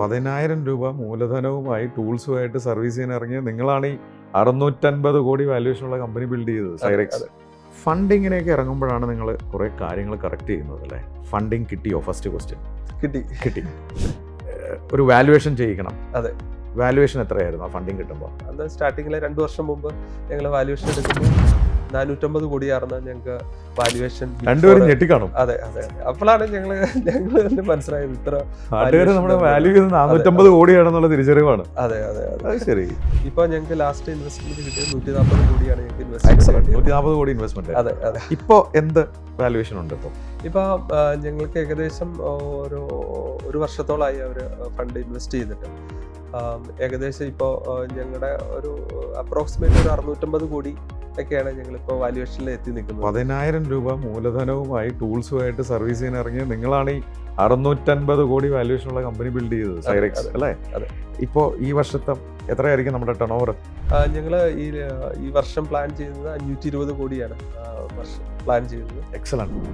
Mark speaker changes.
Speaker 1: 10,000 രൂപ മൂലധനവുമായി ടൂൾസുമായിട്ട് സർവീസ് ചെയ്യാൻ ഇറങ്ങിയ നിങ്ങളാണ് ഈ 650 കോടി വാല്യൂഷനുള്ള കമ്പനി ബിൽഡ് ചെയ്തത് സൈറെക്സ്. ഫണ്ടിങ്ങിനൊക്കെ ഇറങ്ങുമ്പോഴാണ് നിങ്ങൾ കുറേ കാര്യങ്ങൾ കറക്റ്റ് ചെയ്യുന്നത് അല്ലേ? ഫണ്ടിങ് കിട്ടിയോ? First question. കിട്ടി. ഒരു വാല്യുവേഷൻ ചെയ്യിക്കണം.
Speaker 2: അതെ.
Speaker 1: വാല്യുവേഷൻ എത്രയായിരുന്നു ആ ഫണ്ടിങ് കിട്ടുമ്പോൾ?
Speaker 2: അന്ന് സ്റ്റാർട്ടിങ്ങിലെ 2 വർഷം മുമ്പ് ഞങ്ങൾ വാല്യുവേഷൻ എടുക്കുമ്പോൾ 450 കോടിയായിരുന്നു ഞങ്ങൾക്ക് വാല്യുവേഷൻ.
Speaker 1: രണ്ടുപേരും ഞെട്ടിക്കാണും.
Speaker 2: അതെ. അപ്പോഴാണ് ഞങ്ങൾ തന്നെ മനസ്സിലായത് ഇത്ര
Speaker 1: നാട്ടുകാർ നമ്മുടെ വാല്യൂ ചെയ്ത് 450 കോടിയാണെന്നുള്ള തിരിച്ചറിവാണ്.
Speaker 2: അതെ.
Speaker 1: ശരി.
Speaker 2: ഇപ്പൊ ഞങ്ങൾക്ക് ലാസ്റ്റ് ഇൻവെസ്റ്റ്മെന്റ് കിട്ടിയത് 140 കോടിയാണ് ഞങ്ങൾക്ക് ഇൻവെസ്റ്റ്മെന്റ്.
Speaker 1: 140 കോടി ഇൻവെസ്റ്റ്മെന്റ്.
Speaker 2: അതെ.
Speaker 1: ഇപ്പൊ എന്ത് വാല്യുവേഷൻ ഉണ്ട്?
Speaker 2: ഇപ്പൊ ഞങ്ങൾക്ക് ഏകദേശം ഒരു വർഷത്തോളമായി അവർ ഫണ്ട് ഇൻവെസ്റ്റ് ചെയ്തിട്ട് ഏകദേശം ഇപ്പോൾ ഞങ്ങളുടെ ഒരു അപ്രോക്സിമേറ്റ് ഒരു 650 കോടി ഒക്കെയാണ് ഞങ്ങളിപ്പോൾ വാല്യുവേഷനിൽ എത്തി നിൽക്കുന്നത്.
Speaker 1: 10,000 രൂപ മൂലധനവുമായി ടൂൾസുമായിട്ട് സർവീസ് ചെയ്യാൻ ഇറങ്ങിയ നിങ്ങളാണ് ഈ 650 കോടി വാല്യുവേഷനുള്ള കമ്പനി ബിൽഡ് ചെയ്തത് സൈറെക്സ് അല്ലേ?
Speaker 2: അതെ.
Speaker 1: ഇപ്പോൾ ഈ വർഷത്തെ എത്രയായിരിക്കും നമ്മുടെ ടേൺ ഓവർ?
Speaker 2: ഞങ്ങൾ ഈ വർഷം പ്ലാൻ ചെയ്യുന്നത് 520 കോടിയാണ് വർഷം പ്ലാൻ ചെയ്യുന്നത്.
Speaker 1: എക്സലന്റ്.